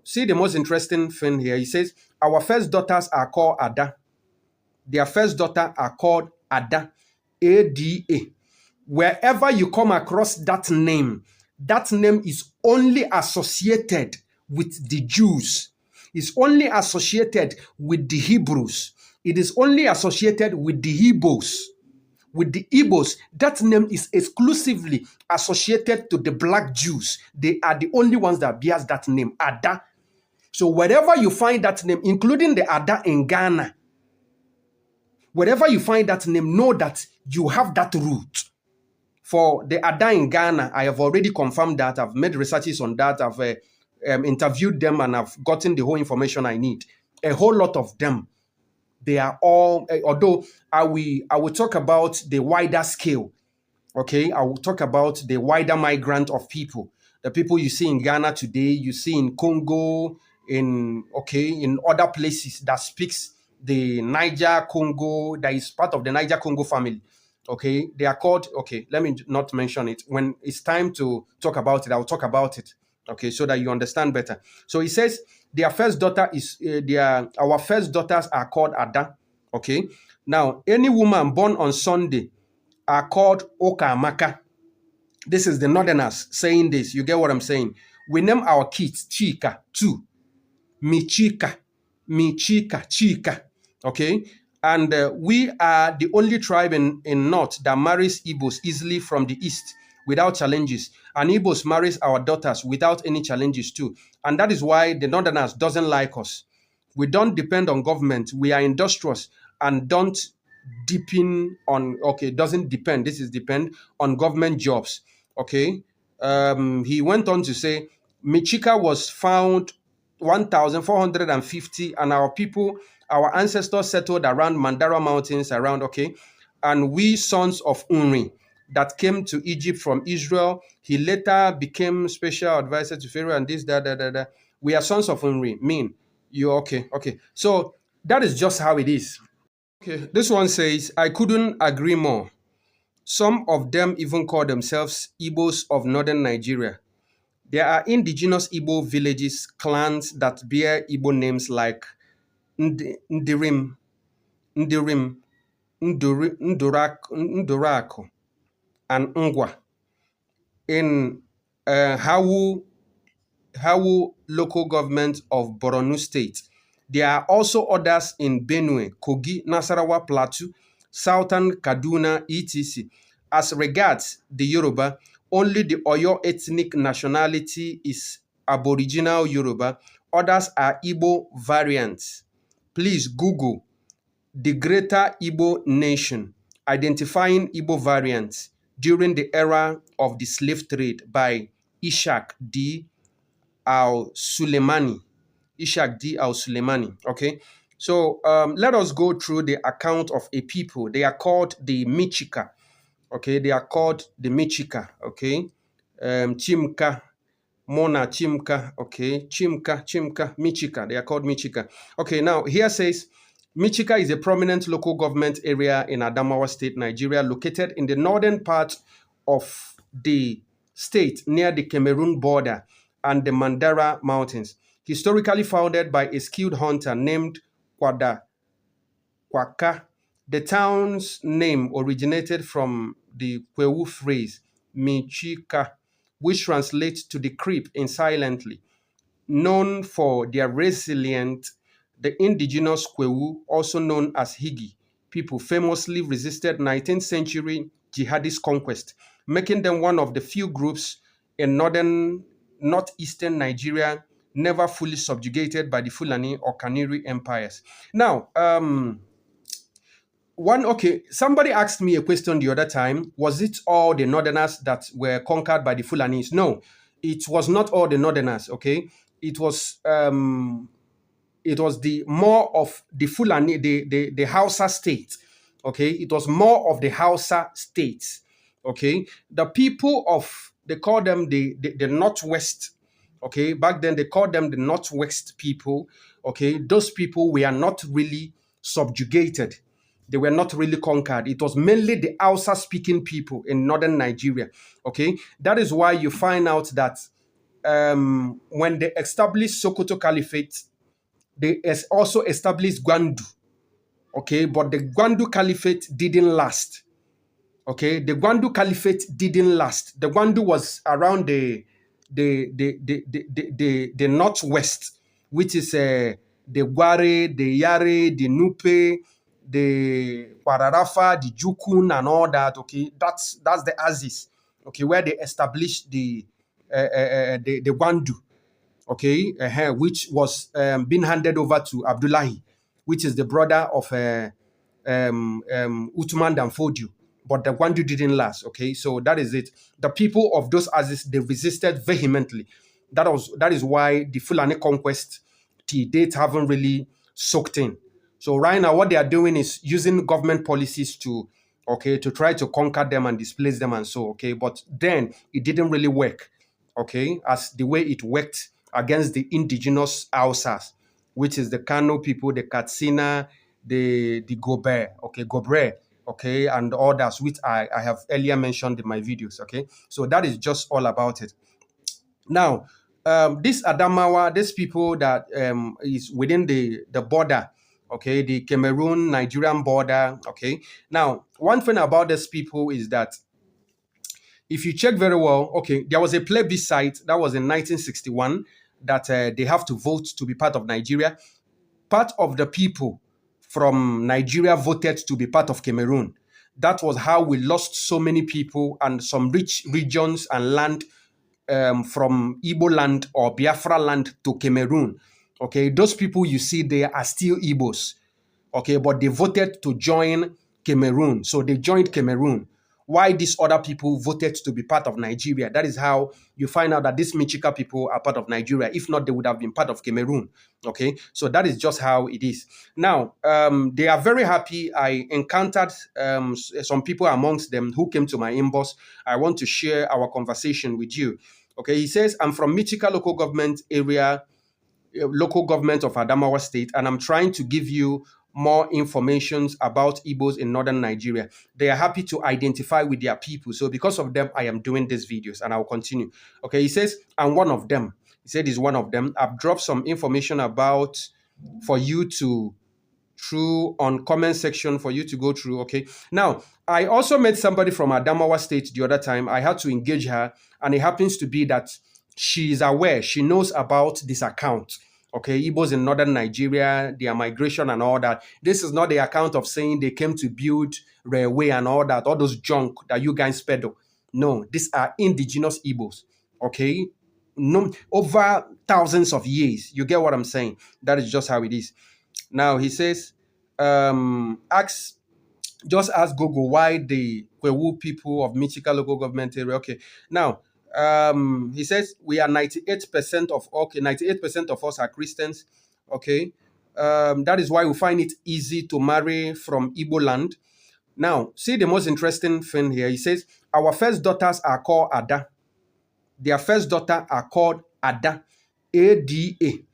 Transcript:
see the most interesting thing here. He says, our first daughters are called Ada. Their first daughter are called Ada. A-D-A. Wherever you come across that name is only associated with the Jews. It's only associated with the Hebrews. It is only associated with the Igbos. With the Igbos, that name is exclusively associated to the black Jews. They are the only ones that bears that name, Ada. So wherever you find that name, including the Ada in Ghana, wherever you find that name, know that you have that root. For the Ada in Ghana, I have already confirmed that. I've made researches on that. I've interviewed them and I've gotten the whole information I need. A whole lot of them. They are all, although I will talk about the wider scale. Okay, I will talk about the wider migrant of people. The people you see in Ghana today, you see in Congo, in other places that speaks the Niger Congo, that is part of the Niger Congo family. Okay, they are called, let me not mention it. When it's time to talk about it, I'll talk about it. Okay, so that you understand better. So he says their first daughter is, our first daughters are called Ada. Okay, now any woman born on Sunday are called Okamaka. This is the Northerners saying this. You get what I'm saying? We name our kids Chika too. Michika, Chika. Okay, and we are the only tribe in North that marries Igbos easily from the East without challenges. And Igbos marries our daughters without any challenges too. And that is why the Northerners doesn't like us. We don't depend on government. We are industrious and don't depend on, doesn't depend. This is depend on government jobs. Okay. He went on to say, Michika was found 1,450 and our people, our ancestors settled around Mandara Mountains around, and we sons of Unri that came to Egypt from Israel. He later became special advisor to Pharaoh and this, that. We are sons of Unri. Mean, you okay. So that is just how it is. Okay, this one says, I couldn't agree more. Some of them even call themselves Igbos of northern Nigeria. There are indigenous Igbo villages, clans that bear Igbo names like Ndirim, Ndurako, and Ngwa. In Hawu local government of Borno State. There are also others in Benue, Kogi, Nasarawa Plateau, Southern Kaduna, etc. As regards the Yoruba, only the Oyo ethnic nationality is Aboriginal Yoruba. Others are Igbo variants. Please Google the Greater Igbo Nation, identifying Igbo variants during the era of the slave trade by Ishak D. Al-Suleimani. Ishak D. Al-Suleimani. Okay. So let us go through the account of a people. They are called the Michika. Okay. They are called the Michika. Okay. Chimka. Mona Chimka. Okay. Chimka. Michika. They are called Michika. Okay. Now here says Michika is a prominent local government area in Adamawa State, Nigeria, located in the northern part of the state near the Cameroon border and the Mandara Mountains. Historically founded by a skilled hunter named Kwaka. The town's name originated from the Kwewu phrase, Michika, which translates to the creep in silently. Known for their resilient, the indigenous Kwewu, also known as Higi, people famously resisted 19th century jihadist conquest, making them one of the few groups in northeastern Nigeria never fully subjugated by the Fulani or Kanuri empires. Now, somebody asked me a question the other time. Was it all the northerners that were conquered by the Fulanis? No, it was not all the northerners, okay? It was the more of the Fulani, the Hausa state, okay? It was more of the Hausa states, okay? The people of, they call them the Northwest, okay? Back then, they called them the Northwest people, okay? Those people were not really subjugated. They were not really conquered. It was mainly the Hausa-speaking people in northern Nigeria, okay? That is why you find out that when they established Sokoto Caliphate, they also established Gwandu. Okay, but the Gwandu Caliphate didn't last. Okay, the Gwandu Caliphate didn't last. The Gwandu was around the northwest, which is the Gware, the Yare, the Nupe, the Kwararafa, the Jukun, and all that. Okay, that's the Aziz. Okay, where they established the Gwandu. Okay, which was being handed over to Abdullahi, which is the brother of Uthman Danfodio. But the Gwandu didn't last. Okay, so that is it. The people of those Aziz, they resisted vehemently. That is why the Fulani conquest to date haven't really soaked in. So right now, what they are doing is using government policies to try to conquer them and displace them and so. Okay, but then it didn't really work. Okay, as the way it worked against the indigenous Hausas, which is the Kano people, the Katsina, the Gobre, okay, and others, which I have earlier mentioned in my videos, okay? So that is just all about it. Now, this Adamawa, these people that is within the border, okay, the Cameroon-Nigerian border, okay? Now, one thing about these people is that if you check very well, okay, there was a plebiscite that was in 1961 that they have to vote to be part of Nigeria. Part of the people from Nigeria voted to be part of Cameroon. That was how we lost so many people and some rich regions and land from Igbo land or Biafra land to Cameroon. Okay, those people you see there are still Igbos. Okay, but they voted to join Cameroon. So they joined Cameroon. Why these other people voted to be part of Nigeria? That is how you find out that these Michika people are part of Nigeria. If not, they would have been part of Cameroon. Okay, so that is just how it is. Now, they are very happy. I encountered some people amongst them who came to my inbox. I want to share our conversation with you. Okay, he says, I'm from Michika local government area, local government of Adamawa state, and I'm trying to give you more information about Igbos in northern Nigeria. They are happy to identify with their people. So because of them, I am doing these videos and I'll continue. Okay, he says, I'm one of them. He said he's one of them. I've dropped some information about for you to through on comment section for you to go through. Okay, now I also met somebody from Adamawa state the other time. I had to engage her, and it happens to be that she is aware, she knows about this account. Okay, Igbos in northern Nigeria, their migration and all that. This is not the account of saying they came to build railway and all that, all those junk that you guys peddle. No, these are indigenous Igbos. Okay, no, over thousands of years. You get what I'm saying? That is just how it is. Now he says, just ask Google why the Kwewu people of Michika local government area. Okay, now he says we are 98% of 98% of us are Christians. Okay, that is why we find it easy to marry from Igbo land. Now, see the most interesting thing here. He says our first daughters are called Ada. Their first daughter are called Ada, A-D-A.